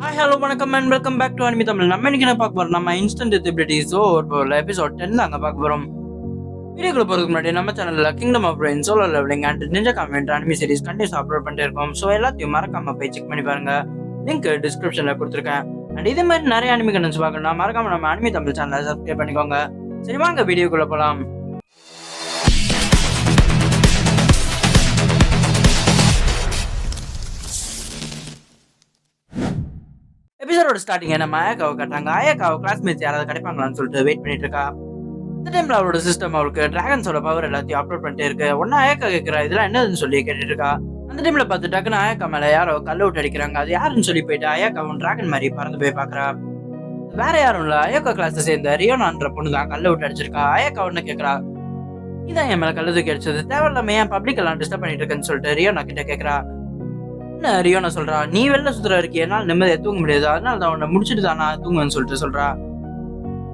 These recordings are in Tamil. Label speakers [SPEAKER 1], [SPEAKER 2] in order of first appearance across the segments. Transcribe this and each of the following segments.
[SPEAKER 1] ஹலோ வணக்கம் and welcome back to anime Tamil. நம்ம இன்னைக்கு என்ன பார்க்க போறோம்? நம்ம இன்ஸ்டன்ட் எபிலிட்டிஸோ ஒரு எபிசோட் 10 தாங்க பார்க்க போறோம். வீடியோக்குள்ள போறதுக்கு முன்னாடி நம்ம சேனல்ல kingdom of brain, solo levelling and ninja காமெண்ட் அனிமி சீரிஸ் கண்டினியூஸ் அப்லோட் பண்ணிட்டு இருக்கோம். ஸோ எல்லாத்தையும் மறக்காம போய் செக் பண்ணி பாருங்க. லிங்க் டிஸ்கிரிப்ஷன்ல கொடுத்துருக்கேன். அண்ட் இதே மாதிரி நிறைய அனிமி கண்டென்ட்ஸ் பார்க்கணும்னா மறக்காம நம்ம அனிமி தமிழ் சேனலை சப்ஸ்கிரைப் பண்ணிக்கோங்க. சரி வாங்க வீடியோக்குள்ள போலாம். எபிசோட ஸ்டார்டிங் நம்ம ஆயாக்காவை காட்டுறாங்க. ஆயாக்காவை கிளாஸ்மேட்ஸ் யாராவது கிடைப்பாங்களான்னு சொல்லிட்டு வெயிட் பண்ணிட்டு இருக்கா. இந்த டைம்ல அவரோட சிஸ்டம் அவளுக்கு டிராகன்ஸோட பவர் எல்லாத்தையும் அப்லோட் பண்ணிட்டே இருக்கு. ஒன்னு ஆயாக்கா கேட்கிறா இதெல்லாம் என்னதுன்னு சொல்லி கேட்டுட்டு இருக்கா. அந்த டைம்ல பார்த்து டக்குன்னு ஆயாக்கா மேல யாரோ கல் அவுட் அடிக்கிறாங்க. அது யாருன்னு சொல்லி போயிட்டு ஆயாக்காவும் டிராகன் மாதிரி பறந்து போய் பாக்குறா. வேற யாரும் இல்ல, ஆயாக்கா கிளாஸ் சேர்ந்த ரியோனான்ற பொண்ணு தான் கல் அவுட் அடிச்சிருக்கா. ஆயாக்கா ஒன்னு கேட்கறா, இதான் என் மேல கல்லு தூக்கி அடிச்சது, தேவையில்லாம ஏன் பப்ளிக் எல்லாம் டிஸ்டர்ப் பண்ணிட்டு இருக்கேன்னு சொல்லிட்டு ரியோனா கிட்ட கேட்கறா. என்ன ரியோனா சொல்றா, நீ வெளில சுத்துற இருக்கே, என்னால் நிம்மதியா தூங்க முடியாது, அதனால தான் உன்னை முடிச்சுட்டு தான் நான் தூங்குவேன்னு சொல்லிட்டு சொல்றா.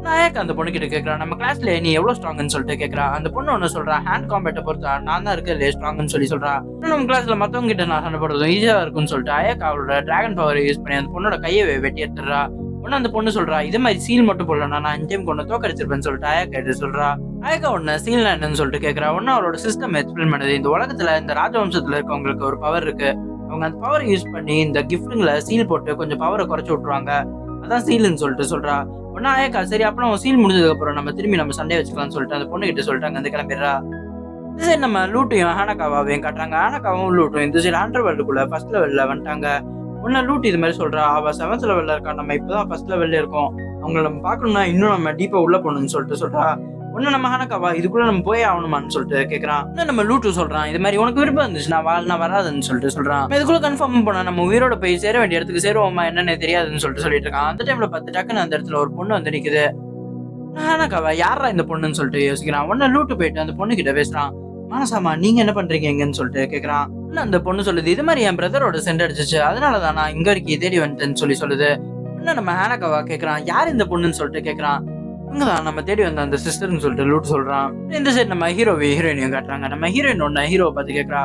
[SPEAKER 1] நான் ஏக்க அந்த பொண்ணு கிட்ட கேட்கறா, நம்ம கிளாஸ்ல நீ எவ்வளவு ஸ்ட்ராங்னு சொல்லிட்டு கேட்கறா. அந்த பொண்ணு ஒண்ணு சொல்றா, ஹேண்ட் காம்பேட்டை பொறுத்தா நான் தான் இருக்கல ஸ்ட்ராங்னு சொல்லி சொல்றா. நம்ம கிளாஸ்ல மத்தவங்க கிட்ட நான் சண்டை போடுறதும் ஈஸியா இருக்கும்னு சொல்லிட்டு அயக்கா அவளோட டிராகன் பவர் யூஸ் பண்ணி அந்த பொண்ணோட கையை வெட்டி எடுத்துடுறா. ஒன்னு அந்த பொண்ணு சொல்றா, இதே மாதிரி சீல் மட்டும் போடலன்னா நான் இந்த டைம் கொண்டு தோக்கடிச்சிருப்பேன்னு சொல்லிட்டு அயக்கா எடுத்து சொல்றா. அயக்கா ஒன்னு சீல்னா என்னன்னு சொல்லிட்டு கேட்கறா. ஒன்னு அவளோட சிஸ்டம் எக்ஸ்பிளைன் பண்ணுது. இந்த உலகத்துல இந்த ராஜவம்சத்துல இருக்கவங்களுக்கு ஒரு பவர் இருக்கு. அவங்க அந்த பவர் யூஸ் பண்ணி இந்த கிஃப்ட்ல சீல் போட்டு கொஞ்சம் பவரை குறைச்சு விட்டுருவாங்க, அதான் சீல்னு சொல்லிட்டு சொல்றா. ஒன்னா ஆயக்கா சரி அப்புறம் சீல் முடிஞ்சதுக்கு அப்புறம் நம்ம திரும்பி நம்ம சண்டை வச்சுக்கலாம்னு சொல்லிட்டு அந்த பொண்ணு கிட்ட சொல்லிட்டாங்க. அந்த கிளம்பிடுறா. இந்த சைடு நம்ம லூட்டையும் ஹானகாவாவையும் காட்டுறாங்க. ஹானகாவும் லூட்டும் இந்த சைடு 100 வேர்ல்டுக்குள்ள ஃபர்ஸ்ட் லெவல்ல வந்துட்டாங்க. ஒன்னா லூட் இது மாதிரி சொல்றா, அவ 7th லெவல்ல இருக்கா, நம்ம இப்பதான் ஃபர்ஸ்ட் லெவல்ல இருக்கோம், அவங்களை நம்ம பாக்கணும்னா இன்னும் நம்ம டீப்பா உள்ள போகணும்னு சொல்லிட்டு சொல்றா. ஒன்னு நம்ம ஹானகாவா இதுக்குள்ள நம்ம போய் ஆகணுமான்னு சொல்லிட்டு கேட்கறான். இன்னும் நம்ம லூட்டு சொல்றான், இது மாதிரி உனக்கு விருப்பம் இருந்துச்சு நான் வாழ்னா வராதுன்னு சொல்லிட்டு சொல்றான். இதுக்குள்ள கன்ஃபார்ம் பண்ணா நம்ம உயிரோட போய் சேர வேண்டிய இடத்துக்கு சேருவோமா என்னன்னு தெரியாதுன்னு சொல்லிட்டு இருக்கான். அந்த டைம்ல பார்த்து டக்குன்னு அந்த இடத்துல ஒரு பொண்ணு வந்து நிக்குது. ஹானகாவா யாரா இந்த பொண்ணுன்னு சொல்லிட்டு யோசிக்கிறான். உடனே லூட்டு போயிட்டு அந்த பொண்ணு கிட்ட பேசுறான். மானசாமா நீங்க என்ன பண்றீங்க எங்கன்னு சொல்லிட்டு கேட்கறான். அந்த பொண்ணு சொல்லுது, இது மாதிரி என் பிரதரோட சென்ட் அடிச்சிச்சு, அதனாலதான் நான் இங்க வரைக்கும் தேடி வந்துட்டேன்னு சொல்லி சொல்லுது. இன்னும் நம்ம ஹானகாவா கேட்கறான், யார் இந்த பொண்ணுன்னு சொல்லிட்டு கேட்கறான். இங்கதான் நம்ம தேடி வந்த அந்த சிஸ்டர்னு சொல்லிட்டு லூட் சொல்றான். இந்த சைடு நம்ம ஹீரோயினையும் காட்டுறாங்க. நம்ம ஹீரோயின் ஒன்னு ஹீரோவை பார்த்து கேட்கறா,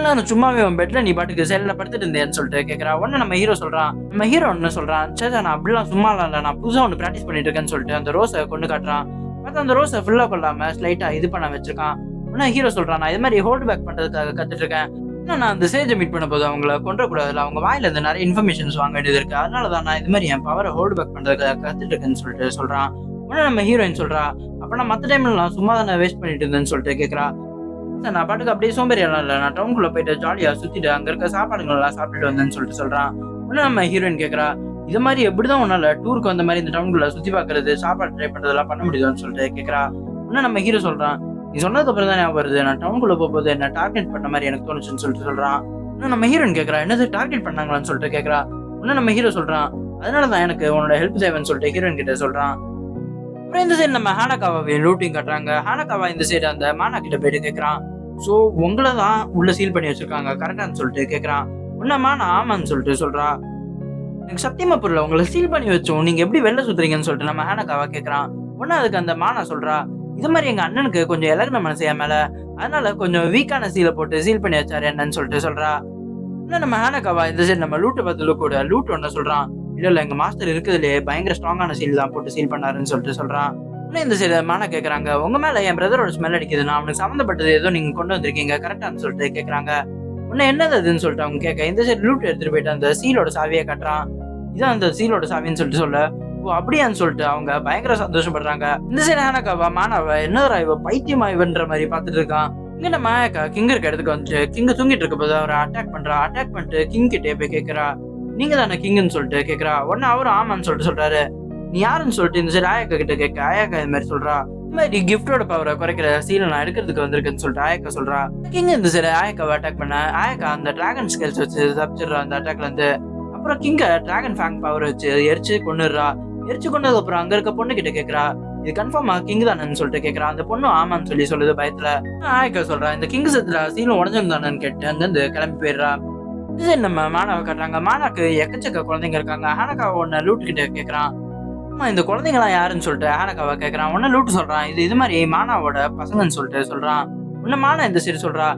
[SPEAKER 1] நான் சும்மாவே உன் பெட்ல நீ பாட்டுக்கு சேலையில படுத்துட்டு இருந்தேன்னு சொல்லிட்டு கேட்கறா. ஒன்னு நம்ம ஹீரோ சொல்றான். நம்ம ஹீரோ ஒன்னு சொல்றான், சரி நான் அப்படிலாம் சும்மா இல்ல, நான் புதுசா ஒன்று பிராக்டிஸ் பண்ணிட்டு இருக்கேன்னு சொல்லிட்டு அந்த ரோஸை கொண்டு காட்டுறான். பார்த்தா அந்த ரோஸை ஃபுல்லா கொள்ளாம ஸ்லைட்டா இது பண்ண வச்சிருக்கான். உடனே ஹீரோ சொல்றான், நான் இது மாதிரி ஹோல்ட் பேக் பண்றதுக்காக கத்துட்டு இருக்கேன். நான் அந்த சேஜை மீட் பண்ண போது அவங்கள கொண்டு கூடாதுல, அவங்க வாயில இருந்து நிறைய இன்ஃபர்மேஷன்ஸ் வாங்க வேண்டியது இருக்கு, அதனாலதான் நான் இது மாதிரி என் பவரை ஹோல்ட் பேக் பண்றதுக்காக கத்துட்டு இருக்கேன்னு சொல்லிட்டு சொல்றான். உடனே நம்ம ஹீரோயின் சொல்றா, அப்ப நான் மத்த டைம்ல நான் சும்மா தானே வேஸ்ட் பண்ணிட்டு இருந்தேன்னு சொல்லிட்டு கேட்கறா. நான் பாட்டுக்கு அப்படியே சோம்பேறியெல்லாம் இல்லை, நான் டவுனுக்குள்ள போயிட்டு ஜாலியா சுத்திட்டு அங்க இருக்க சாப்பாடுகள் எல்லாம் சாப்பிட்டுட்டு வந்தேன்னு சொல்லிட்டு சொல்றான். உடனே நம்ம ஹீரோயின் கேட்கறா, இது மாதிரி எப்படிதான் உன்னால டூருக்கு வந்த மாதிரி இந்த டவுனுக்குள்ள சுத்தி பாக்குறது சாப்பாடு ட்ரை பண்றதெல்லாம் பண்ண முடியுதுன்னு சொல்லிட்டு கேட்கறா. உடனே நம்ம ஹீரோ சொல்றான், நீ சொன்னதுக்கு அப்புறம் தான் ஞாபகம் வருது, நான் டவுனுக்குள்ள போகும்போது என்ன டார்கெட் பண்ண மாதிரி எனக்கு தோணுச்சுன்னு சொல்லிட்டு சொல்றான். இன்னும் நம்ம ஹீரோயின் கேட்கறா, என்னது டார்கெட் பண்ணாங்களான்னு சொல்லிட்டு கேட்கறா. உடனே நம்ம ஹீரோ சொல்றான், அதனாலதான் எனக்கு உன்னோட ஹெல்ப் தேவைன்னு சொல்லிட்டு ஹீரோயின் கிட்ட சொல்றான். அப்புறம் இந்த சைடு நம்ம ஹானகாவாவை லூட்டிங் காட்டுறாங்க. ஹானகாவா இந்த சைடு அந்த மானா கிட்ட போயிட்டு கேட்கறான், சோ உங்களை தான் உள்ள சீல் பண்ணி வச்சிருக்காங்க கரெக்டான்னு சொல்லிட்டு கேட்கறான். உன்னமா நான் ஆமான்னு சொல்லிட்டு சொல்றா. எனக்கு சத்தியமா புரியல, உங்களை சீல் பண்ணி வச்சோம், நீங்க எப்படி வெளில சுத்துறீங்கன்னு சொல்லிட்டு நம்ம ஹானகாவா கேட்கறான். உடனே அதுக்கு அந்த மானா சொல்றா, இது மாதிரி எங்க அண்ணனுக்கு கொஞ்சம் இலகுன மனசு என் மேல, அதனால கொஞ்சம் வீக்கான சீலை போட்டு சீல் பண்ணி வச்சாரு என்னன்னு சொல்லிட்டு சொல்றா. இன்னும் நம்ம ஹானகாவா இந்த சைடு நம்ம லூட்டை பார்த்து கூட லூட் ஒன்னு சொல்றான், இல்ல எங்க மாஸ்டர் இருக்குதுலயே பயங்கர ஸ்ட்ராங்கான சீல் தான் போட்டு சீல் பண்ணாருன்னு சொல்லிட்டு சொல்றான். இன்னும் இந்த சைடு மானா கேட்கறாங்க, உங்க மேல என் பிரதரோட ஸ்மெல் அடிக்குது, நான் அவனுக்கு சம்மந்தப்பட்டது ஏதோ நீங்க கொண்டு வந்திருக்கீங்க கரெக்டான்னு சொல்லிட்டு கேட்கறாங்க. உன்ன என்னது அதுன்னு சொல்லிட்டு அவங்க கேட்க இந்த சைடு லூட் எடுத்துட்டு போயிட்டு அந்த சீலோட சாவியை கட்டுறான். இதான் அந்த சீலோட சாவின்னு சொல்லிட்டு சொல்ல, ஓ அப்படியான்னு சொல்லிட்டு அவங்க பயங்கர சந்தோஷப்படுறாங்க. இந்த சைடு ஹானகாவா மானாவ என்னடா இவ பைத்தியமா இவன்ற மாதிரி பாத்துட்டு இருக்கான். இங்க நம்ம கிங் இருக்க இடத்துக்கு வந்துட்டு கிங் தூங்கிட்டு இருக்க போது அவரை அட்டாக் பண்றா. அட்டாக் பண்ணிட்டு கிங் கிட்டே போய் கேட்கறா, நீங்க தானே கிங்னு சொல்லிட்டு கேட்கறா. உடனே அவரும் ஆமான்னு சொல்லிட்டு சொல்றாரு. நீ யாருன்னு சொல்லிட்டு இந்த சைடு ஆயக்கா கிட்ட கேட்க ஆயக்கா இது மாதிரி சொல்றா, இந்த மாதிரி கிஃப்டோட பவரை குறைக்கிற சீலை நான் எடுக்கிறதுக்கு வந்திருக்குன்னு சொல்லிட்டு ஆயக்கா சொல்றா. கிங் இந்த சைடு ஆயக்காவை அட்டாக் பண்ண ஆயக்கா அந்த டிராகன் ஸ்கெல்ஸ் வச்சு தப்பிச்சிடுறா அந்த அட்டாக்ல இருந்து. அப்புறம் கிங்க டிராகன் ஃபேங் பவர் வச்சு எரிச்சு கொண்டுடுறா. எரிச்சு கொண்டதுக்கு அப்புறம் அங்க இருக்க பொண்ணு கிட்ட கேட்கறா, இது கன்ஃபார்மா கிங் தானேன்னு சொல்லிட்டு கேட்கறா. அந்த பொண்ணு ஆமான்னு சொல்லி சொல்லுது பயத்துல. ஆயக்கா சொல்றா, இந்த கிங் செத்துல சீலும் உடஞ்சிருந்தானு கேட்டு அங்கிருந்து கிளம்பி போயிடுறா. இது நம்ம மானாவை காட்டுறாங்க. மானாக்கு எக்கச்சக்க குழந்தைங்க இருக்காங்க. ஹானகாவை ஒன்னு லூட் கிட்ட கேட்கறான், இந்த குழந்தைங்களாம் யாருன்னு சொல்லிட்டு ஹானகாவா கேட்கறான். உடனே லூட்டு சொல்றான், இது மாதிரி மானாவோட பசங்கன்னு சொல்லிட்டு சொல்றான். உன்ன மானா இந்த சைடு சொல்றா,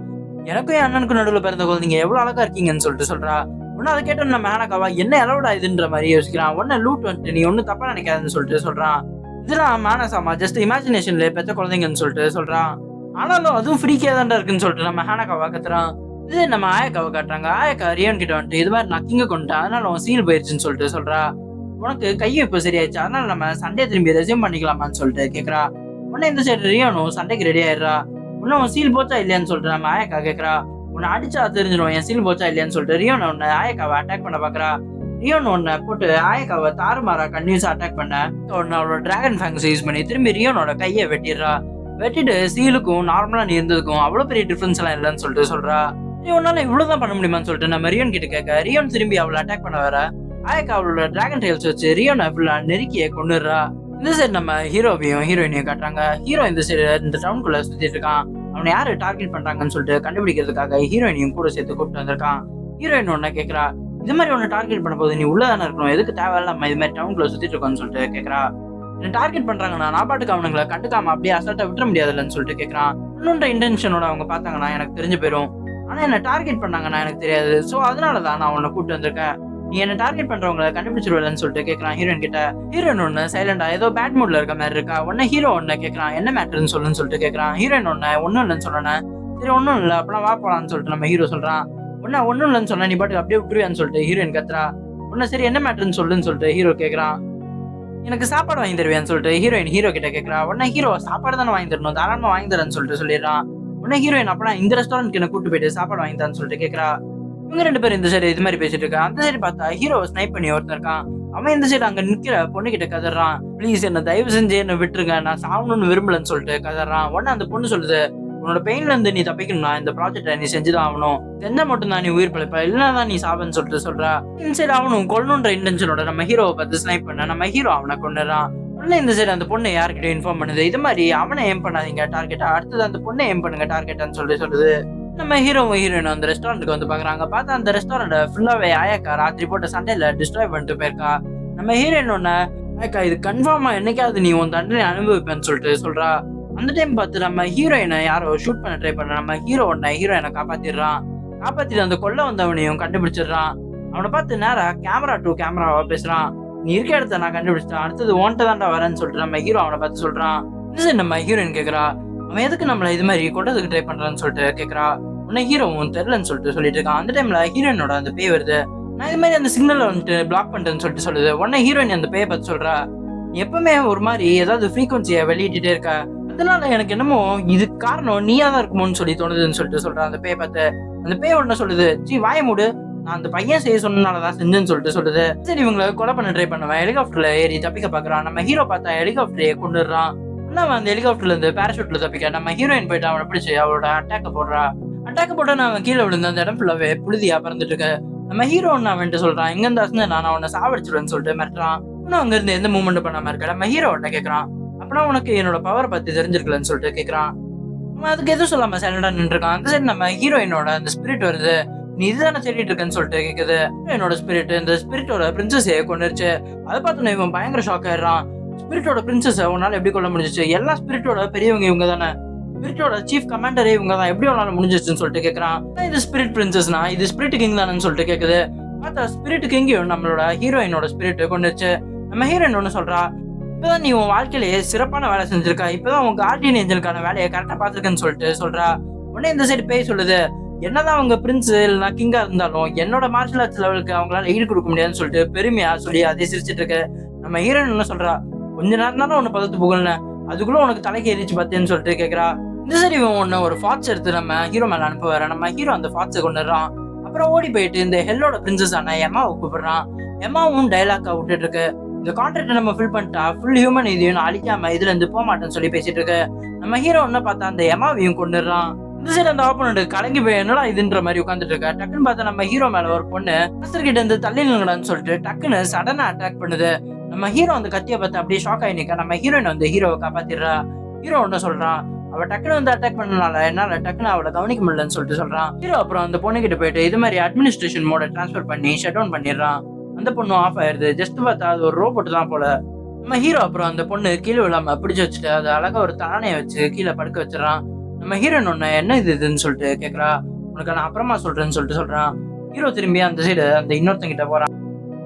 [SPEAKER 1] எனக்கும் என் அண்ணனுக்கும் நடுவில் பிறந்த குழந்தைங்க எவ்வளவு அழகா இருக்கீங்கன்னு சொல்லிட்டு சொல்றா. உடனே அதை கேட்ட நம்ம ஹேனகாவா என்ன அளவுடா இதுன்ற மாதிரி யோசிக்கிறான். உடனே லூட் வந்துட்டு நீ ஒன்னும் தப்பா நினைக்காதுன்னு சொல்லிட்டு சொல்றான். இதெல்லாம் மேனஸாமா ஜஸ்ட் இமேஜினேஷன்ல பெத்த குழந்தைங்கன்னு சொல்லிட்டு சொல்றான். ஆனாலும் அதுவும் ஃப்ரீக்கே தான்டா இருக்குன்னு சொல்லிட்டு நம்ம ஹேனகாவா கத்துறான். இது நம்ம ஆயக்காவை காட்டுறாங்க. ஆயக்கா ரியான் கிட்ட வந்துட்டு இது மாதிரி நான் கிங்க கொண்டுட்டேன், அதனால அவன் சீல் போயிருச்சுன்னு சொல்லிட்டு சொல்றா. உனக்கு கையும் இப்ப சரியாயிடுச்சு, அதனால நம்ம சண்டே திரும்பி ரெசியூம் பண்ணிக்கலாமான்னு சொல்லிட்டு கேக்குறா. உடனே இந்த சைடு ரியானும் சண்டைக்கு ரெடி ஆயிடுறா. உன்ன உன் சீல் போச்சா இல்லையான்னு சொல்லிட்டு நம்ம ஆயக்கா கேக்குறா. உன்னை அடிச்சா தெரிஞ்சிடும் என் சீல் போச்சா இல்லையான்னு சொல்லிட்டு ரியோன் உன்னை ஆயக்காவை அட்டாக் பண்ண பாக்குறா. ரியோன் உன்னை போட்டு ஆயக்காவை தாறுமாறா கன்வியூஸா அட்டாக் பண்ண உன்னை அவளோட டிராகன் ஃபேங்ஸ் யூஸ் பண்ணி திரும்பி ரியோனோட கையை வெட்டிடுறா. வெட்டிட்டு சீலுக்கும் நார்மலா நீ இருந்ததுக்கும் அவ்வளவு பெரிய டிஃபரன்ஸ் எல்லாம் இல்லைன்னு சொல்லிட்டு சொல்றா. உன்னால இவ்வளவுதான் பண்ண முடியுமான்னு சொல்லிட்டு நம்ம ரியோன் கிட்ட கேட்க ரியோன் திரும்பி அவளை அட்டாக் பண்ண வர ஆயக்கா அவளோட டிராகன் டெயில்ஸ் வச்சு ரியோனை ஃபுல்லா நெருக்கிய கொண்டுடுறா. இந்த சைடு நம்ம ஹீரோவையும் ஹீரோயினையும் காட்டுறாங்க. ஹீரோ இந்த சைடு இந்த டவுனுக்குள்ள சுத்திட்டு இருக்கான். அவனை யாரு டார்கெட் பண்றாங்கன்னு சொல்லிட்டு கண்டுபிடிக்கிறதுக்காக ஹீரோயினையும் கூட சேர்த்து கூப்பிட்டு வந்திருக்கான். ஹீரோயின் ஒன்ன கேக்குறா, இது மாதிரி உன்னை டார்கெட் பண்ண போது நீ உள்ளதானே இருக்கணும், எதுக்கு தேவையில்ல நம்ம இது மாதிரி டவுனுக்குள்ள சுத்திட்டு இருக்கோம்னு சொல்லிட்டு கேக்குறா. என்ன டார்கெட் பண்றாங்கன்னா நான் பாட்டுக்கு அவனுங்களை கண்டுக்காம அப்படியே அசால்ட்டா விட்டுற முடியாதுல்லன்னு சொல்லிட்டு கேக்குறான். இன்னொன்ற இன்டென்ஷனோட அவங்க பார்த்தாங்கன்னா எனக்கு தெரிஞ்சு போயிடும், ஆனா என்ன டார்கெட் பண்ணாங்கன்னா எனக்கு தெரியாது, சோ அதனாலதான் நான் உன்னை கூப்பிட்டு வந்திருக்கேன், நீ என்ன டார்கெட் பண்றவங்களை கண்டுபிடிச்சிருவேன்னு சொல்லிட்டு கேட்கறான் ஹீரோயின் கிட்ட. ஹீரோயின் ஒன்னு சைலண்டா ஏதோ பேட் மூட்ல இருக்க மாதிரி இருக்கா. உடனே ஹீரோ ஒன்னு கேட்கறான் என்ன மேட்டர்ன்னு சொல்லுன்னு சொல்லிட்டு கேட்கறான். ஹீரோயின் ஒன்னும் இல்லைன்னு சொல்லணும். சரி ஒன்னும் இல்லை அப்பெல்லாம் வா போலான்னு சொல்லிட்டு நம்ம ஹீரோ சொல்றான். ஒன்னும் இல்லைன்னு சொன்னா நீ பாட்டுக்கு அப்படியே விட்டுருவியான்னு சொல்லிட்டு ஹீரோயின் கத்துறா. உன்ன சரி என்ன மேட்டர்ன்னு சொல்லுன்னு சொல்லிட்டு ஹீரோ கேட்கறான். எனக்கு சாப்பாடு வாங்கி தருவியான்னு சொல்லிட்டு ஹீரோயின் ஹீரோ கிட்ட கேட்கறா. உடனே ஹீரோ சாப்பாடு தானே வாங்கி தரணும், தாராளமா வாங்கி தரேன்னு சொல்லிட்டு சொல்லிடுறான். உடனே ஹீரோயின் அப்பலாம் இந்த ரெஸ்டாரண்ட்க்கு என்ன கூட்டு போயிட்டு சாப்பாடு வாங்கி தரேன்னு சொல்லிட்டு கேட்கறா. இவங்க ரெண்டு பேரும் இந்த சைடு இது மாதிரி பேசிட்டு இருக்கா. அந்த சைடு பார்த்தா ஹீரோவை ஸ்னைப் பண்ணி ஒருத்தர் இருக்கான். அவன் இந்த சைடு அங்க நிக்கிற பொண்ணு கிட்ட கதறான், ப்ளீஸ் என்ன தயவு செஞ்சு என்ன விட்டுருங்க, நான் சாகணும்னு விரும்பலன்னு சொல்லிட்டு கதறான். உடனே அந்த பொண்ணு சொல்லுது, உன்னோட பெயின்ல இருந்து நீ தப்பிக்கணும்னா இந்த ப்ராஜெக்டை நீ செஞ்சுதான் ஆகணும், செஞ்சா மட்டும் தான் நீ உயிர் பிழைப்ப, இல்லைன்னா நீ சாபன்னு சொல்லிட்டு சொல்றா. இந்த சைடு அவனும் கொல்லணுன்ற இன்டென்ஷனோட நம்ம ஹீரோவை பார்த்து ஸ்னைப் பண்ண நம்ம ஹீரோ அவனை கொண்டுறான். உடனே இந்த சைடு அந்த பொண்ணு யார்கிட்ட இன்ஃபார்ம் பண்ணுது, இது மாதிரி அவனை ஏம் பண்ணாதீங்க டார்கெட்டா, அடுத்தது அந்த பொண்ணை ஏம் பண்ணுங்க டார்கெட்டான்னு சொல்லுது. நம்ம ஹீரோவும் ஹீரோயின் அந்த ரெஸ்டாரண்ட்டுக்கு வந்து பாக்குறாங்க. பார்த்தா அந்த ரெஸ்டாரண்ட் ஃபுல்லாவே ஆயக்கா ராத்திரி போட்ட சண்டையில டிஸ்ட்ராய் பண்ணிட்டு போயிருக்கா. நம்ம ஹீரோயின் ஒன்ன ஆயக்கா இது கன்ஃபார்மா என்னைக்காவது நீ உன் தண்டனை அனுபவிப்பேன்னு சொல்லிட்டு சொல்றா. அந்த டைம் பார்த்து நம்ம ஹீரோயினை யாரோ ஷூட் பண்ண ட்ரை பண்ண நம்ம ஹீரோ ஒன்ன ஹீரோயினை காப்பாத்திடுறான். காப்பாத்திட்டு அந்த கொல்ல வந்தவனையும் கண்டுபிடிச்சிடுறான். அவனை பார்த்து நேரா கேமரா டு கேமராவா பேசுறான், நீ இருக்க இடத்த நான் கண்டுபிடிச்சிட்டேன், அடுத்தது ஓன்ட்ட தாண்டா வரேன்னு சொல்லிட்டு நம்ம ஹீரோ அவனை பார்த்து சொல்றான். இது நம்ம ஹீரோயின் கேக்குறா, அவன் எதுக்கு நம்மள இது மாதிரி கொண்டதுக்கு ட்ரை பண்றான்னு சொல்லிட்டு கேக்குறா. உன்னை ஹீரோவும் தெரியலன்னு சொல்லிட்டு இருக்கான். அந்த டைம்ல ஹீரோயினோட அந்த பேய் வருது. நான் இது மாதிரி அந்த சிக்னலை வந்துட்டு பிளாக் பண்ணிட்டேன்னு சொல்லுது. உடனே ஹீரோயின் அந்த பேயை பார்த்து சொல்றா, நீ எப்பவுமே ஒரு மாதிரி ஏதாவது ஃப்ரீக்வன்சியை வெளியிட்டே இருக்க, அதனால எனக்கு என்னமோ இது காரணம் நீயா தான் இருக்குமோன்னு சொல்லி தோணுதுன்னு சொல்லிட்டு சொல்றா. அந்த பேயை பார்த்து அந்த பேய் உடனே சொல்லுது, ஜி வாய மூடு, நான் அந்த பையன் செய்ய சொன்னனாலதான் செஞ்சேன்னு சொல்லுது. சரி இவங்களை கொலை பண்ண ட்ரை பண்ணுவேன், ஹெலிகாப்டர்ல ஏறி தப்பிக்க பாக்குறான். நம்ம ஹீரோ பார்த்தா ஹெலிகாப்டரையே கொண்டுடுறான். அவன் அந்த ஹெலிகாப்டர்ல இருந்து பேராஷூட்ல தப்பிக்க நம்ம ஹீரோயின் போயிட்டு அவனை பிடிச்சு அவளோட அட்டாக்க போடுறா. அட்டாக்க போட்டு அவன் கீழே விழுந்து அந்த இடம் ஃபுல்லாவே புழுதியா பறந்துட்டு இருக்கு. நம்ம ஹீரோ அவன்ட்டு சொல்றான், இங்க இருந்து நான் அவனை சாவடிச்சிருவேன்னு சொல்லிட்டு மிரட்டுறான். இன்னும் அங்க இருந்து எந்த மூவ்மெண்ட் பண்ணாம இருக்க. நம்ம ஹீரோ கேட்கறான், அப்பனா உனக்கு என்னோட பவர் பத்தி தெரிஞ்சிருக்கலன்னு சொல்லிட்டு கேட்கறான். அவன் அதுக்கு எதுவும் சொல்லாம சைலண்டா நின்று இருக்கான். அந்த சைடு நம்ம ஹீரோயினோட அந்த ஸ்பிரிட் வருது. நீ இதுதானே தேடிட்டு இருக்கன்னு சொல்லிட்டு கேக்குது. என்னோட ஸ்பிரிட் இந்த ஸ்பிரிட்டோட பிரின்சஸையே கொண்டுருச்சு. அதை பார்த்து இவன் பயங்கர ஷாக் ஆயிடுறான். ஸ்பிரிட்டோட பிரின்சஸ் உன்னால எப்படி கொள்ள முடிஞ்சிச்சு, எல்லா ஸ்பிரிட்டோட பெரியவங்க இவங்க தானே, ஸ்பிரிட்டோட சீஃப் கமாண்டரே இவங்க தான், எப்படி உன்னால முடிஞ்சிச்சுன்னு சொல்லிட்டு கேட்கறான். இது ஸ்பிரிட் பிரின்சஸ்னா இது ஸ்பிரிட் கிங் தானேன்னு சொல்லிட்டு கேக்குது. பார்த்தா ஸ்பிரிட் கிங்கையும் நம்மளோட ஹீரோயினோட ஸ்பிரிட் கொண்டுச்சு. நம்ம ஹீரோயின் ஒன்னு சொல்றா, இப்பதான் நீ உன் வாழ்க்கையிலேயே சிறப்பான வேலை செஞ்சிருக்கா, இப்பதான் உன் கார்டியன் ஏஞ்சலுக்கான வேலையை கரெக்டா பாத்துருக்கன்னு சொல்லிட்டு சொல்றா. உடனே இந்த சைடு பேய் சொல்லுது, என்னதான் அவங்க பிரின்ஸ் இல்லைன்னா கிங்கா இருந்தாலும் என்னோட மார்ஷல் ஆர்ட்ஸ் லெவலுக்கு அவங்களால ஈடு கொடுக்க முடியாதுன்னு சொல்லிட்டு பெருமையா சொல்லி அதே சிரிச்சிட்டு இருக்கு. நம்ம ஹீரோயின் என்ன சொல்றா, கொஞ்ச நேரம் தானே உன்னை பதத்து புகழ்ன, அதுக்குள்ள உனக்கு தலைக்கு எரிச்சு பார்த்தேன்னு சொல்லிட்டு கேட்கறா. இந்த சரி ஒன்னு ஒரு ஃபாட்ஸ் எடுத்து நம்ம ஹீரோ மேல அனுப்ப வர. நம்ம ஹீரோ அந்த ஃபாட்ஸை கொண்டுறான். அப்புறம் ஓடி போயிட்டு இந்த ஹெல்லோட பிரின்சஸ் ஆன எம்மாவை கூப்பிடுறான். எம்மாவும் டைலாக்கா விட்டுட்டு இருக்கு, இந்த கான்ட்ராக்ட் நம்ம ஃபில் பண்ணிட்டா ஃபுல் ஹியூமன் இதையும் அழிக்காம இதுல இருந்து போக மாட்டேன்னு சொல்லி பேசிட்டு இருக்கு. நம்ம ஹீரோ ஒன்னு பார்த்தா அந்த எம்மாவையும் கொண்டுறான். இந்த சைடு அந்த ஆப்போனண்ட் கலங்கி போய் என்னடா இதுன்ற மாதிரி உட்காந்துட்டு இருக்க. டக்குன்னு பார்த்தா நம்ம ஹீரோ மேல ஒரு பொண்ணு மாஸ்டர் கிட்ட இருந்து தள்ளி நிலுங்கடான்னு சொல்லிட்டு டக்குன்னு சடனா அட்டாக் பண்ணுது. நம்ம ஹீரோ அந்த கத்தியை பார்த்து அப்படியே ஷாக் ஆகி நிக்க. நம்ம ஹீரோயின் வந்து ஹீரோவை காப்பாத்திடுறா. ஹீரோ ஒன்னு சொல்றான், அவ டக்குன்னு வந்து அட்டாக் பண்ணனால என்னால டக்குன்னு அவளை கவனிக்க முடியலன்னு சொல்லிட்டு சொல்றான். ஹீரோ அப்புறம் அந்த பொண்ணு கிட்ட போயிட்டு இது மாதிரி அட்மினிஸ்ட்ரேஷன் மோட டிரான்ஸ்பர் பண்ணி ஷட் டவுன் பண்ணிடுறான். அந்த பொண்ணு ஆஃப் ஆயிருது. ஜஸ்ட் பார்த்தா அது ஒரு ரோபோட் தான் போல. நம்ம ஹீரோ அப்புறம் அந்த பொண்ணு கீழே விழாம பிடிச்சு வச்சுட்டு அது அழகா ஒரு தானையை வச்சு கீழே படுக்க வச்சிடறான். நம்ம ஹீரோயின் ஒன்னு என்ன இதுன்னு சொல்லிட்டு கேட்கறா. உனக்கு நான் அப்புறமா சொல்றேன்னு சொல்லிட்டு சொல்றான். ஹீரோ திரும்பி அந்த சைடு அந்த இன்னொருத்தங்கிட்ட போறான்.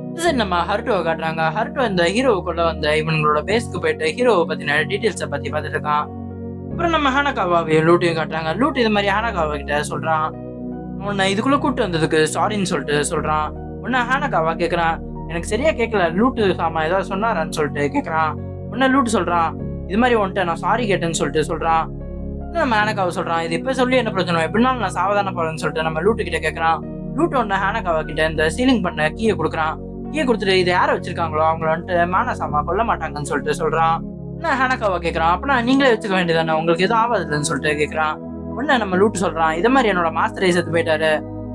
[SPEAKER 1] இந்த சைடு நம்ம ஹருட்டோவை காட்டுறாங்க. ஹருட்டோ இந்த ஹீரோவுக்குள்ள வந்த இவங்களோட பேஸ்க்கு போயிட்டு ஹீரோவை பத்தின டீடைல்ஸை பத்தி பார்த்துட்டு இருக்கான். அப்புறம் நம்ம ஹானகாவாவையும் லூட்டையும் காட்டுறாங்க. லூட் இது மாதிரி ஹானகாவா கிட்ட சொல்றான், உன்னை இதுக்குள்ள கூட்டு வந்ததுக்கு சாரின்னு சொல்லிட்டு சொல்றான். உன்ன ஹானகாவா கேக்குறான், எனக்கு சரியா கேட்கல, லூட்டு சாமா ஏதாவது சொன்னாரான்னு சொல்லிட்டு கேட்கறான். உன்ன லூட்டு சொல்றான், இது மாதிரி உன்ட்ட நான் சாரி கேட்டேன்னு சொல்லிட்டு சொல்றான். நம்ம ஹானகாவா சொல்றான், இது இப்ப சொல்லி என்ன பிரச்சனை, எப்படினாலும் நான் சாவதான போறேன்னு சொல்லிட்டு நம்ம லூட்டு கிட்ட கேட்கறான். லூட்டு ஒன்னு ஹானகாவா கிட்ட இந்த சீலிங் பண்ண கீயை கொடுக்குறான். கீயை கொடுத்துட்டு இதை யாரை வச்சிருக்காங்களோ அவங்கள வந்துட்டு மானசாமா கொல்ல மாட்டாங்கன்னு சொல்லிட்டு சொல்றான். என்ன ஹானகாவா கேட்கறான், அப்படின்னா நீங்களே வச்சுக்க வேண்டியதானே, உங்களுக்கு எதுவும் ஆகாதுன்னு சொல்லிட்டு கேட்கறான். உடனே நம்ம லூட்டு சொல்றான், இதை மாதிரி என்னோட மாஸ்டரை செத்து போயிட்டாரு,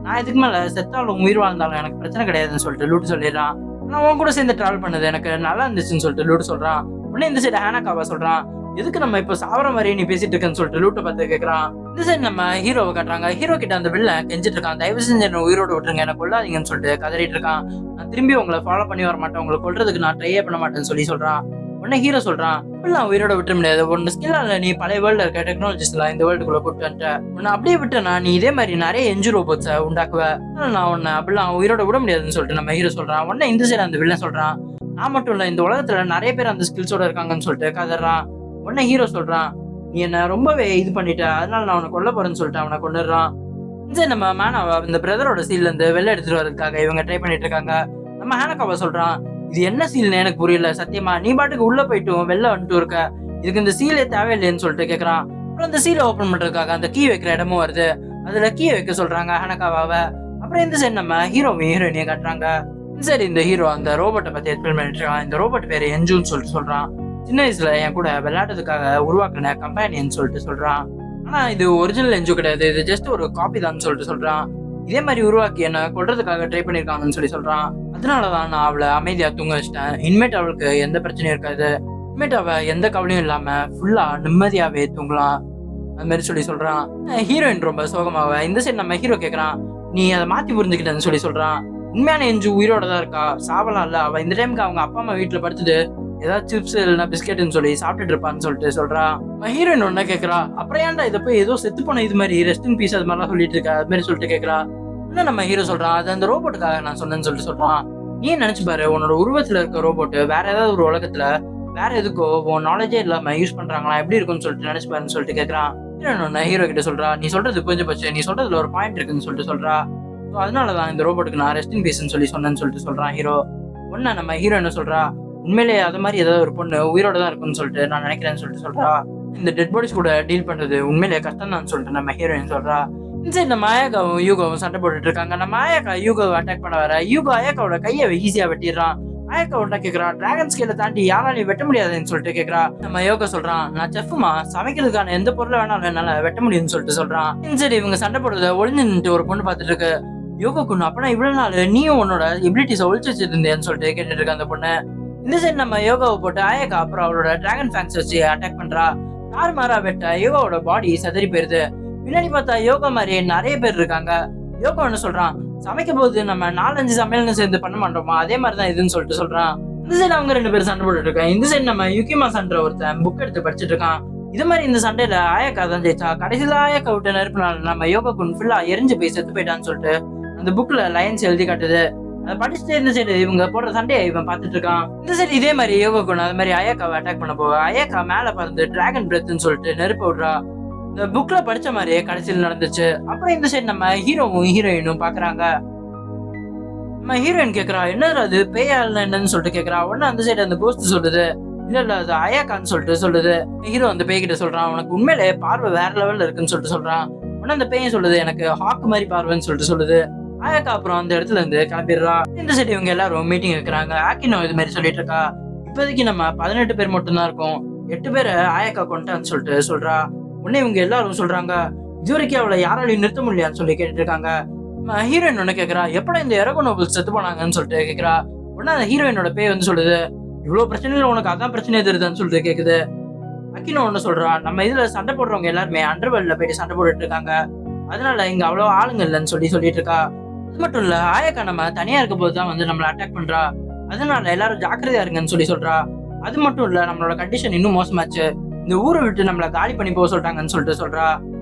[SPEAKER 1] நான் இதுக்கு மேல செத்தாலும் உயிர் வாழ்ந்தாலும் எனக்கு பிரச்சனை கிடையாதுன்னு சொல்லிட்டு லூட்டு சொல்லிடுறான். நான் உன் கூட சேர்ந்து டிராவல் பண்ணது எனக்கு நல்லா இருந்துச்சுன்னு சொல்லிட்டு லூட்டு சொல்றான். உடனே இந்த சைடு ஹானகாவா சொல்றான், எதுக்கு நம்ம இப்ப சாவர மாதிரி நீ பேசிட்டு இருக்கேன்னு சொல்லிட்டு லூட்டை பார்த்து கேட்கறான். இந்த சைடு நம்ம ஹீரோவை காட்டுறாங்க. ஹீரோ கிட்ட அந்த வில்ல கெஞ்சிட்டு இருக்கான், தயவு செஞ்சு என்ன உயிரோட விட்டுருங்க, என்ன கொள்ளாதீங்கன்னு சொல்லிட்டு கதறிட்டு இருக்கான். நான் திரும்பி உங்களை ஃபாலோ பண்ணி வர மாட்டேன், உங்களை கொல்றதுக்கு நான் ட்ரையே பண்ண மாட்டேன்னு சொல்றான். உடனே ஹீரோ சொல்றான், இப்பெல்லாம் உயிரோட விட்டுற முடியாது, உன் ஸ்கில்லால நீ பழைய வேர்ல்ட்ல இருக்க டெக்னாலஜிஸ் எல்லாம் இந்த வேர்ல்டுக்குள்ள கூட்டு வந்துட்ட, உன்னை அப்படியே விட்டனா நீ இதே மாதிரி நிறைய என்ஜி ரோபோட்ஸை உண்டாக்குவ, நான் உன்னை அப்படிலாம் உயிரோட விட முடியாதுன்னு சொல்லிட்டு நம்ம ஹீரோ சொல்றான். உடனே இந்த சைடு அந்த வில்லன் சொல்றான், நான் மட்டும் இல்ல, இந்த உலகத்துல நிறைய பேர் அந்த ஸ்கில்ஸோட இருக்காங்கன்னு சொல்லிட்டு கதறான். உடனே ஹீரோ சொல்றான், நீ என்ன ரொம்பவே இது பண்ணிட்ட, அதனால நான் அவனை கொல்ல போறேன்னு சொல்லிட்டு அவனை கொண்டுறான். இந்த நம்ம மேனாவா இந்த பிரதரோட சீல்ல இருந்து வெளில எடுத்துட்டு வரதுக்காக இவங்க ட்ரை பண்ணிட்டு இருக்காங்க. நம்ம ஹானகாவா சொல்றான், இது என்ன சீல்னு எனக்கு புரியல சத்தியமா, நீ பாட்டுக்கு உள்ள போயிட்டும் வெளில வந்துட்டு இருக்க, இதுக்கு இந்த சீலே தேவையில்லைன்னு சொல்லிட்டு கேட்கறான். அப்புறம் அந்த சீலை ஓபன் பண்றதுக்காக அந்த கீ வைக்கிற இடமும் வருது, அதுல கீ வைக்க சொல்றாங்க ஹானகாவாவை. அப்புறம் இந்த சைடு நம்ம ஹீரோவையும் ஹீரோயினையும் காட்டுறாங்க. இந்த சைடு இந்த ஹீரோ அந்த ரோபோட்டை பத்தி எக்ஸ்பிளைன் பண்ணிட்டு இருக்கான். இந்த ரோபோட் பேரு என்ஜுன்னு சொல்லிட்டு சொல்றான். சின்ன வயசுல என் கூட விளையாடுறதுக்காக உருவாக்குன கம்பெனின்னு சொல்லிட்டு சொல்றான். ஆனா இது ஒரிஜினல் என்ஜு கிடையாது, இது ஜஸ்ட் ஒரு காப்பி தான் சொல்லிட்டு சொல்றான். இதே மாதிரி உருவாக்கி என்ன கொல்றதுக்காக ட்ரை பண்ணிருக்காங்கன்னு சொல்றான். அதனாலதான் நான் அவளை அமைதியா தூங்க வச்சிட்டேன், இனிமேட் அவளுக்கு எந்த பிரச்சனையும் இருக்காது, இனிமேட் அவ எந்த கவலையும் இல்லாம ஃபுல்லா நிம்மதியாவே தூங்கலாம் அது மாதிரி சொல்றான். ஹீரோயின் ரொம்ப சோகமாவ. இந்த சைடு நம்ம ஹீரோ கேட்கறான், நீ அதை மாத்தி புரிஞ்சுக்கிட்டேன்னு சொல்றான். உண்மையான என்ஜு உயிரோட தான் இருக்கா, சாவலாம் இல்ல, அவ இந்த டைமுக்கு அவங்க அப்பா அம்மா வீட்டுல படுத்துட்டு ஏதாவது சிப்ஸ் இல்லைன்னா பிஸ்கெட்னு சொல்லி சாப்பிட்டுட்டு இருப்பான்னு சொல்றான். ஹீரோயின் ஒன்னா கேட்கறா, அப்புறம் ஏன்டா இதை போய் ஏதோ செத்து போன இது மாதிரி ரெஸ்ட் இன் பீஸ் அது மாதிரிலாம் சொல்லிட்டு இருக்கா அது மாதிரி சொல்லிட்டு கேட்கறா. இன்னும் நம்ம ஹீரோ சொல்றான், அது அந்த ரோபோட்டுக்காக நான் சொன்னேன்னு சொல்றான். நீ நினைச்சு பாரு, உன்னோட உருவத்துல இருக்க ரோபோட் வேற ஏதாவது ஒரு உலகத்துல வேற எதுக்கோ உன் நாலேஜே இல்லாம யூஸ் பண்றாங்களா, எப்படி இருக்குன்னு சொல்லிட்டு நினைச்சு பாருன்னு சொல்லிட்டு கேட்கறான். ஹீரோயின் ஹீரோ கிட்ட சொல்றா, நீ சொல்றது புரிஞ்சு போச்சு, நீ சொல்றதுல ஒரு பாயிண்ட் இருக்குன்னு சொல்றா. அதனாலதான் இந்த ரோபோட்டுக்கு நான் ரெஸ்ட் இன் பீஸ்ன்னு சொன்னேன்னு சொல்றான் ஹீரோ. ஒன்னு நம்ம ஹீரோ என்ன சொல்றா, உண்மையிலேயே அது மாதிரி ஏதாவது ஒரு பொண்ணு உயிரோட தான் இருக்குன்னு சொல்லிட்டு நான் நினைக்கிறேன்னு சொல்றா. இந்த டெட் பாடிஸ் கூட டீல் பண்றது உண்மையிலேயே கஷ்டம் தான் சொல்லிட்டு நம்ம ஹீரோயின் சொல்றா. இந்த சைடு நம்ம ஆயாக்காவும் யூகாவும் சண்டை போட்டுட்டு இருக்காங்க. நம்ம ஆயாக்கா யூகாவை அட்டாக் பண்ண வர யூகா ஆயாக்காவோட கையை ஈஸியா வெட்டிடுறான். ஆயாக்காவோட கேட்கறா, டிராகன் ஸ்கேல தாண்டி யாராலையும் வெட்ட முடியாதுன்னு சொல்லிட்டு கேட்கறா. நம்ம யோகா சொல்றான், நான் செஃப்மா, சமைக்கிறதுக்கான எந்த பொருளை வேணாலும் என்னால வெட்ட முடியும்னு சொல்றான். இந்த சைடு இவங்க சண்டை போடுறத ஒளிஞ்சு நின்று ஒரு பொண்ணு பார்த்துட்டு இருக்கு. யோகா குன்னு, அப்பனா இவ்வளவு நாள் நீயும் உன்னோட எபிலிட்டிஸை ஒழிச்சு வச்சிருந்தேன்னு சொல்லிட்டு கேட்டுட்டு இருக்க அந்த பொண்ணு. இந்த சைடு நம்ம யோகாவை போட்டு ஆயாக்கா அப்புறம் அவளோட டிராகன் ஃபேங்ஸ் வச்சு அட்டாக் பண்றா. தாறுமாறா வெட்ட யோகாவோட பாடி சதறி போயிருது. பின்னாடி பார்த்தா யோகா மாதிரி நிறைய பேர் இருக்காங்க. யோகா என்ன சொல்றான், சமைக்கும் போது நம்ம 4-5 சமையல்னு சேர்ந்து பண்ண மாட்டோமா, அதே மாதிரிதான் இதுன்னு சொல்றான். இந்த சைடு அவங்க 2 பேரும் சண்டை போட்டுட்டு இருக்காங்க. இந்த சைடு நம்ம யுகிமா சண்டை ஒருத்தன் புக் எடுத்து படிச்சுட்டு இருக்கான். இது மாதிரி இந்த சண்டையில ஆயாக்கா தான் ஜெயிச்சா. கடைசியில ஆயாக்கா விட்ட நெருப்பினால நம்ம யோகா குன் ஃபுல்லா எரிஞ்சு போய் செத்து போயிட்டான்னு சொல்லிட்டு அந்த புக்ல லைன்ஸ் எழுதி காட்டுது. அதை படிச்சுட்டு இந்த சைடு இவங்க போடுற சண்டையை இவன் பார்த்துட்டு இருக்கான். இந்த சைடு இதே மாதிரி யோகா குன் அது மாதிரி ஆயாக்காவை அட்டாக் பண்ண போவா. ஆயாக்கா மேல பறந்து டிராகன் பிரெத்ன்னு சொல்லிட்டு நெருப்பு விடுறா. இந்த புக்ல படிச்ச மாதிரியே கடைசியில் நடந்துச்சு. அப்புறம் இந்த சைடு நம்ம ஹீரோவும் ஹீரோயினும் பாக்குறாங்க. நம்ம ஹீரோயின் கேக்குறா, என்னது அது பேயா என்னன்னு சொல்லிட்டு கேக்குறா. உடனே அந்த சைடு அந்த கோஸ்ட் சொல்லுது, இல்ல அது ஆயாக்கான்னு சொல்லுது. ஹீரோ அந்த பேய்கிட்ட சொல்றான், உனக்கு உண்மையிலே பார்வை வேற லெவல்ல இருக்குன்னு சொல்றான். உடனே அந்த பேயும் சொல்லுது, எனக்கு ஹாக் மாதிரி பார்வைன்னு சொல்லுது. ஆயாக்கா அப்புறம் அந்த இடத்துல இருந்து கிளம்பிடுறா. இந்த சைடு இவங்க எல்லாரும் மீட்டிங் வைக்கிறாங்க. ஆக்கினோ இது மாதிரி சொல்லிட்டு இருக்கா, இப்போதைக்கு நம்ம 18 பேர் மட்டும் தான் இருக்கோம், 8 பேரை ஆயாக்கா கொண்டான்னு சொல்றா. உடனே இவங்க எல்லாரும் சொல்றாங்க, இது வரைக்கும் அவளை யாராலையும் நிறுத்த முடியான்னு சொல்லி கேட்டுட்டு இருக்காங்க. ஹீரோயின் ஒண்ணு கேக்குறா, எப்படா இந்த எரகோ நோபல் செத்து போனாங்கன்னு சொல்லிட்டு கேக்குறா. உடனே அந்த ஹீரோயினோட பேய் சொல்லுது, இவ்வளவு பிரச்சனையில உனக்கு அதான் பிரச்சனை எதிர்தான்னு சொல்லிட்டு கேக்குது. அக்கினோ ஒண்ணு சொல்றா, நம்ம இதுல சண்டை போடுறவங்க எல்லாருமே அண்டர்வேல்ட்ல போயிட்டு சண்டை போட்டுட்டு இருக்காங்க, அதனால இங்க அவ்வளவு ஆளுங்க இல்லைன்னு சொல்லிட்டு இருக்கா. அது மட்டும் இல்ல, ஆயாக்கா நம்ம தனியா இருக்க போதுதான் நம்மள அட்டாக் பண்றா, அதனால எல்லாரும் ஜாக்கிரதையா இருங்கன்னு சொல்றா. அது மட்டும் இல்ல, நம்மளோட கண்டிஷன் இன்னும் மோசமாச்சு, இந்த ஊரை விட்டு நம்மள காலி பண்ணி போக சொல்லிட்டாங்கன்னு சொல்றா.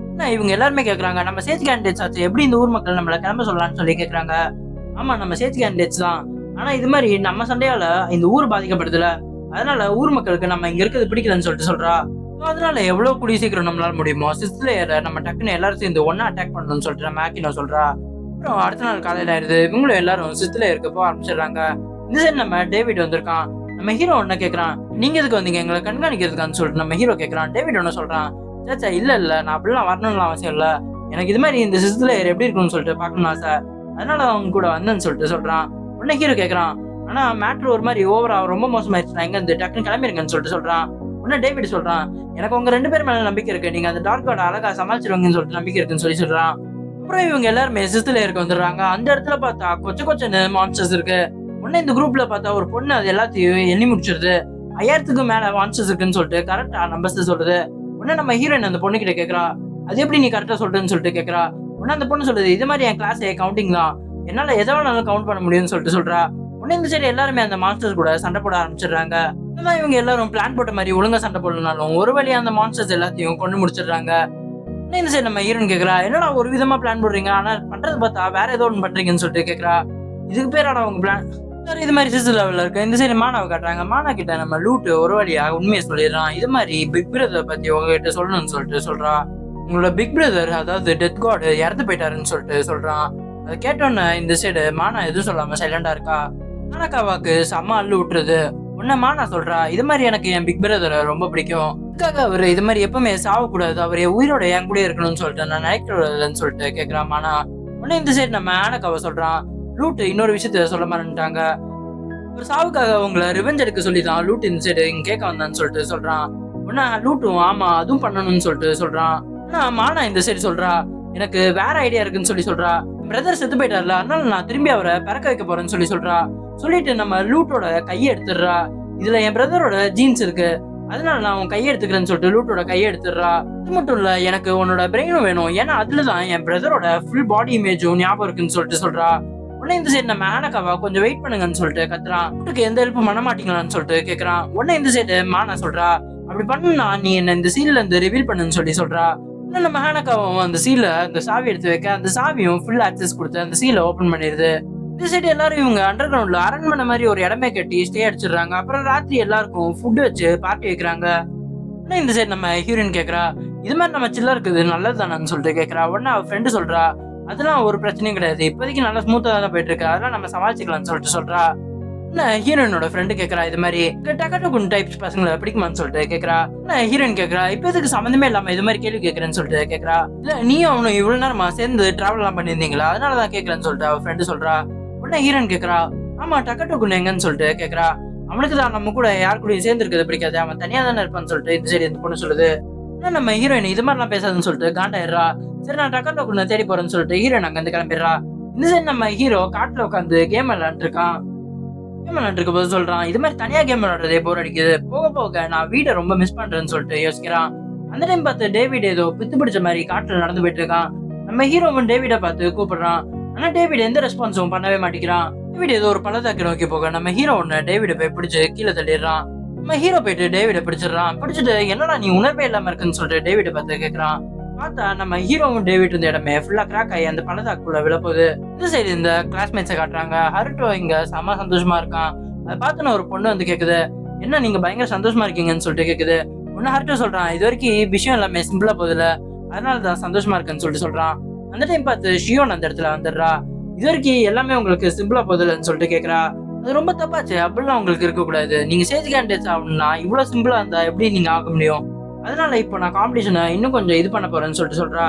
[SPEAKER 1] இவங்க எல்லாருமே கேக்குறாங்க, நம்ம சேஜ் கேண்டிடேட்ஸ் ஆச்சு, எப்படி இந்த ஊர் மக்கள் நம்மள கிளம்ப சொல்லலாம்னு சொல்லி கேக்குறாங்க. ஆமா, நம்ம சேஜ் கேண்டிடேட்ஸ் தான். ஆனா இது மாதிரி நம்ம சண்டையால இந்த ஊர் பாதிக்கப்படுதுல. அதனால ஊர் மக்களுக்கு நம்ம இங்க இருக்கிறது பிடிக்கலன்னு சொல்லிட்டு சொல்றா. அதனால எவ்வளவு கூடிய சீக்கிரம் நம்மளால முடியுமோ சிக்ஸ்த் லேயரை நம்ம டக்குன்னு எல்லாரும் சேர்ந்து ஒன்னா அட்டாக் பண்ணணும்னு சொல்லிட்டு நம்ம ஆக்கினோ சொல்றா. அப்புறம் அடுத்த நாள் காலையில ஆயிருது. இவங்களும் எல்லாரும் சிக்ஸ்த் லேயருக்கு போக ஆரம்பிச்சிடுறாங்க. இந்த சைடு நம்ம டேவிட் வந்திருக்கான். நம்ம ஹீரோ ஒன்ன கேக்குறான், நீங்க எதுக்கு வந்தீங்க எங்களை கண்காணிக்கிறதுக்கான்னு சொல்லிட்டு நம்ம ஹீரோ கேக்குறான். டேவிட் ஒன்னு சொல்றான், சேச்சா இல்ல இல்ல, நான் அப்படிலாம் வரணும்னு அவசியம் இல்ல. எனக்கு இது மாதிரி இந்த சிக்ஸ்த் லேயர் எப்படி இருக்கும்னு சொல்லிட்டு பாக்கணும் ஆசை. அதனால அவங்க கூட வந்தேன்னு சொல்லிட்டு சொல்றான். உடனே ஹீரோ கேக்குறான், ஆனா மேட்ரு ஒரு மாதிரி ஓவரா ரொம்ப மோசமாயிருச்சு, நான் எங்க இருந்து டக்குன்னு கிளம்பிருங்கன்னு சொல்லிட்டு சொல்றான். உடனே டேவிட் சொல்றான், எனக்கு உங்க 2 பேர் மேல நம்பிக்கை இருக்கு, நீங்க அந்த டார்க் கார்ட அழகா சமாளிச்சிருவீங்கன்னு சொல்லிட்டு நம்பிக்கை இருக்குன்னு சொல்லி சொல்றான். அப்புறம் இவங்க எல்லாருமே சிக்ஸ்த் லேயருக்கு வந்துடுறாங்க. அந்த இடத்துல பார்த்தா கொச்சன்னு மான்ஸ்டர்ஸ் இருக்கு. உடனே இந்த குரூப்ல பார்த்தா ஒரு பொண்ணு அது எல்லாத்தையும் எண்ணி முடிச்சிருது. 5000க்கு மேல மான்ஸ்டர்ஸ் இருக்குன்னு சொல்லிட்டு கரெக்டா நம்பர்ஸ் சொல்லுது. உடனே நம்ம ஹீரோயின் அந்த பொண்ணு கிட்ட கேக்குறா, அது எப்படி நீ கரெக்டா சொல்றேன்னு சொல்லிட்டு கேக்குறா. உடனே அந்த பொண்ணு சொல்லுது, இது மாதிரி என் கிளாஸ் கவுண்டிங் தான், என்னால எதை வேணாலும் கவுண்ட் பண்ண முடியும்னு சொல்லிட்டு சொல்றா. உடனே இந்த சைடு எல்லாருமே அந்த மான்ஸ்டர்ஸ் கூட சண்டை போட ஆரம்பிச்சிடுறாங்க. ஆனா இவங்க எல்லாரும் பிளான் போட்ட மாதிரி ஒழுங்கா சண்டை போடலனாலும் ஒரு வழியா அந்த மான்ஸ்டர்ஸ் எல்லாத்தையும் கொண்டு முடிச்சிடுறாங்க. இந்த சைடு நம்ம ஹீரோயின் கேக்குறா, என்னடா ஒரு விதமா பிளான் போடுறீங்க, ஆனா பண்றது பார்த்தா வேற ஏதோ ஒன்று பண்றீங்கன்னு சொல்லிட்டு கேக்குறா. இதுக்கு பேராடா உங்க பிளான்? இது மாதிரி சிசு லெவல்ல இருக்கு. இந்த சைடு மானாவை காட்டுறாங்க. மானா கிட்ட நம்ம லூட் ஒரு வழியா உண்மையை சொல்லிடுறான். இது மாதிரி பிக் பிரதர் பத்தி உங்ககிட்ட சொல்லணும்னு சொல்லிட்டு சொல்றா. உங்களோட பிக் பிரதர் அதாவது டெத் காட் இறந்து போயிட்டாருன்னு சொல்லிட்டு சொல்றான். அதை கேட்டோன்னு இந்த சைடு மானா எதுவும் சொல்லாம சைலண்டா இருக்கா. மானாக்காவாக்கு செம்ம அள்ளு விட்டுருது. உன்ன மானா சொல்றா, இது மாதிரி எனக்கு என் பிக் பிரதரை ரொம்ப பிடிக்கும், அதுக்காக அவரு இது மாதிரி எப்பவுமே சாவக்கூடாது, அவர் உயிரோட என் கூட இருக்கணும்னு சொல்லிட்டு நான் நினைக்கிறேன்னு சொல்லிட்டு கேக்குறான் மானா. உடனே இந்த சைடு நம்ம ஆனக்காவை சொல்றான், லூட் இன்னொரு விஷயத்த சொல்ல மாட்டேன்ட்டாங்க, ஒரு சாவுக்காக உங்களை ரிவெஞ்ச் எடுக்க சொல்லிதான் லூட் இந்த சைடு இங்க கேட்க வந்தான்னு சொல்லிட்டு சொல்றான். உடனே லூட்டும் ஆமா அதுவும் பண்ணணும்னு சொல்லிட்டு சொல்றான். ஆனா மானா இந்த சைடு சொல்றா, எனக்கு வேற ஐடியா இருக்குன்னு சொல்லி சொல்றா. பிரதர் செத்து போயிட்டார்ல, அதனால நான் திரும்பி அவரை பிறக்க வைக்க போறேன்னு சொல்லி சொல்றா. சொல்லிட்டு நம்ம லூட்டோட கையை எடுத்துடுறா. இதுல என் பிரதரோட ஜீன்ஸ் இருக்கு, அதனால நான் உன் கையை எடுத்துக்கிறேன்னு சொல்லிட்டு லூட்டோட கையை எடுத்துடுறா. அது மட்டும் இல்ல, எனக்கு உன்னோட பிரெயினும் வேணும், ஏன்னா அதுலதான் என் பிரதரோட ஃபுல் பாடி இமேஜும் ஞாபகம் இருக்குன்னு சொல்லிட்டு சொல்றா. உடனே இந்த சைடு நம்ம ஆனக்காவா கொஞ்சம் வெயிட் பண்ணுங்கன்னு சொல்லிட்டு கத்துறான். லூட்டுக்கு எந்த ஹெல்ப் பண்ண மாட்டீங்களான்னு சொல்லிட்டு கேக்குறான். உடனே இந்த சைடு மானா சொல்றா, அப்படி பண்ணுனா நீ என்ன இந்த சீல்ல இருந்து ரிவீல் பண்ணுன்னு சொல்லி சொல்றா. நம்ம ஹானக்காவும் அந்த சீல அந்த சாவி எடுத்து வைக்க அந்த சாவியும் ஃபுல் ஆக்சஸ் கொடுத்து அந்த சீலை ஓபன் பண்ணிடுது. இந்த சைடு எல்லாரும் இவங்க அண்டர் கிரவுண்ட்ல அரண்மனை மாதிரி ஒரு இடமே கட்டி ஸ்டே அடிச்சிடுறாங்க. அப்புறம் ராத்திரி எல்லாருக்கும் ஃபுட் வச்சு பார்ட்டி வைக்கிறாங்க. இந்த சைடு நம்ம ஹீரோயின் கேக்குறா, இது மாதிரி நம்ம சில்லா இருக்குது நல்லது தானு சொல்லிட்டு கேக்குறா. உடனே அவ ஃப்ரெண்டு சொல்றா, அதெல்லாம் ஒரு பிரச்சனையும் கிடையாது, இப்போதைக்கு நல்லா ஸ்மூத்தா தான் போயிட்டு இருக்கு, அதெல்லாம் நம்ம சமாளிச்சுக்கலாம்னு சொல்லிட்டு சொல்றா. ஹீரோயினோட ஃப்ரெண்டு கேக்குறா, இது மாதிரி டக்கட்டகுன் டைப்ஸ் பசங்களை பிடிக்குமான்னு சொல்லிட்டு கேக்குறா. ஹீரோயின் கேக்குறா, இப்ப எதுக்கு சம்மந்தமே இல்லாம இது மாதிரி கேள்வி கேக்குறேன்னு சொல்லிட்டு கேக்குறா. இல்ல நீயும் அவனும் இவ்வளவு நேரமா சேர்ந்து டிராவல் எல்லாம் பண்ணிருந்தீங்களா, அதனாலதான் கேக்குறேன்னு சொல்லிட்டு அவ ஃப்ரெண்டு சொல்றா. உடனே ஹீரோயின் கேக்குறா, ஆமா டக்கட்டகுன் எங்கன்னு சொல்லிட்டு கேக்குறா. அவனுக்கு தான் நம்ம கூட யார் கூடயும் சேர்ந்து இருக்கிறது பிடிக்காது, அவன் தனியா தானே இருப்பான்னு சொல்லிட்டு இந்த சைடு இந்த பொண்ணு சொல்லுது. நம்ம ஹீரோயின் இது மாதிரிலாம் பேசாதுன்னு சொல்லிட்டு காண்டாயிடுறா. சரி நான் டக்கட்டகுன் தேடி போறேன்னு சொல்லிட்டு ஹீரோயின் அங்க இருந்து கிளம்பிடுறா. இந்த சைடு நம்ம ஹீரோ காட்டுல உட்காந்து கேம் விளையாண்டு இருக்கான். கேம் விளையாண்டுருக்க போது சொல்றான், இது மாதிரி தனியா கேம் விளையாடுறதே போர் அடிக்குது, போக போக நான் வீட்டை ரொம்ப மிஸ் பண்றேன்னு சொல்லிட்டு யோசிக்கிறான். அந்த டைம் பார்த்து டேவிட் ஏதோ பித்து பிடிச்ச மாதிரி காட்டுல நடந்து போயிட்டு இருக்கான். நம்ம ஹீரோவும் டேவிட பார்த்து கூப்பிடுறான். ஆனா டேவிட் எந்த ரெஸ்பான்ஸும் பண்ணவே மாட்டேங்கிறான். டேவிட் ஏதோ ஒரு பள்ளத்தாக்கி நோக்கி போக நம்ம ஹீரோ ஒண்ணு டேவிட போய் பிடிச்சு கீழே தள்ளிடுறான். நம்ம ஹீரோ போயிட்டு டேவிட பிடிச்சிடறான். பிடிச்சிட்டு என்னடா நீ உணர்வே இல்லாம இருக்குன்னு சொல்லிட்டு டேவிட பார்த்து கேட்கறான். பார்த்தா நம்ம ஹீரோவும் டேவிட் இருந்த இடமே ஃபுல்லா கிராக் ஆகி அந்த பள்ளத்தாக்குள்ள விழப்போகுது. இந்த சைடு இந்த கிளாஸ்மேட்ஸை காட்டுறாங்க. ஹருட்டோ இங்க செம்ம சந்தோஷமா இருக்கான். அதை பார்த்து ஒரு பொண்ணு வந்து கேக்குது, என்ன நீங்க பயங்கர சந்தோஷமா இருக்கீங்கன்னு சொல்லிட்டு கேக்குது. ஒன்னு ஹருட்டோ சொல்றான், இது வரைக்கும் விஷயம் எல்லாமே சிம்பிளா போகுதுல, அதனாலதான் சந்தோஷமா இருக்குன்னு சொல்லிட்டு சொல்றான். அந்த டைம் பார்த்து ஷியோன் அந்த இடத்துல வந்துடுறா. இது வரைக்கும் எல்லாமே உங்களுக்கு சிம்பிளா போகுதுலன்னு சொல்லிட்டு கேக்குறா. அது ரொம்ப தப்பாச்சு, அப்படிலாம் உங்களுக்கு இருக்க கூடாது, நீங்க சேஜ் கேண்டிடேட்ஸ் ஆகணும்னா இவ்வளவு சிம்பிளா இருந்தா எப்படி நீங்க ஆக முடியும், அதனால இப்போ நான் காம்படிஷனை இன்னும் கொஞ்சம் இது பண்ண போறேன்னு சொல்லிட்டு சொல்றா.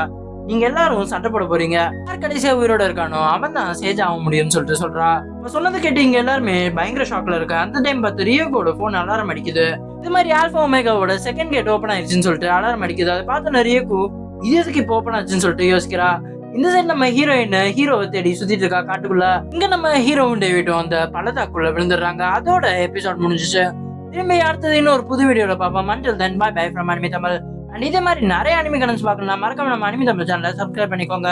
[SPEAKER 1] நீங்க எல்லாரும் சண்டை போட போறீங்க, யார் கடைசியா உயிரோட இருக்கானோ அவன் தான் சேஜ் ஆக முடியும்னு சொல்லிட்டு சொல்றா. சொன்னதை கேட்டு இங்க எல்லாருமே பயங்கர ஷாக்ல இருக்க. அந்த டைம் பார்த்து ரியோகோட போன் அலாரம் அடிக்குது. இது மாதிரி ஆல்பா ஒமேகாவோட செகண்ட் கேட் ஓபன் ஆயிடுச்சுன்னு சொல்லிட்டு அலாரம் அடிக்குது. அதை பார்த்து ரியோகோ இது எதுக்கு இப்போ ஓபன் ஆச்சுன்னு சொல்லிட்டு யோசிக்கிறா. இந்த சைடு நம்ம ஹீரோயின் ஹீரோவை தேடி சுத்திட்டு இருக்கா காட்டுக்குள்ள. இங்க நம்ம ஹீரோவும் டேவிடும் அந்த பள்ளத்தாக்குள்ள விழுந்துடுறாங்க. அதோட எபிசோட் முடிஞ்சிச்சு. திரும்பி அடுத்தது இன்னொரு புது வீடியோல பார்ப்போம். until then bye bye from anime Tamil. And இதே மாதிரி நிறைய அனிமி கண்டென்ட்ஸ் பார்க்கலாம், மறக்காம நம்ம அனிமி தமிழ் சேனலை சப்ஸ்கிரைப் பண்ணிக்கோங்க.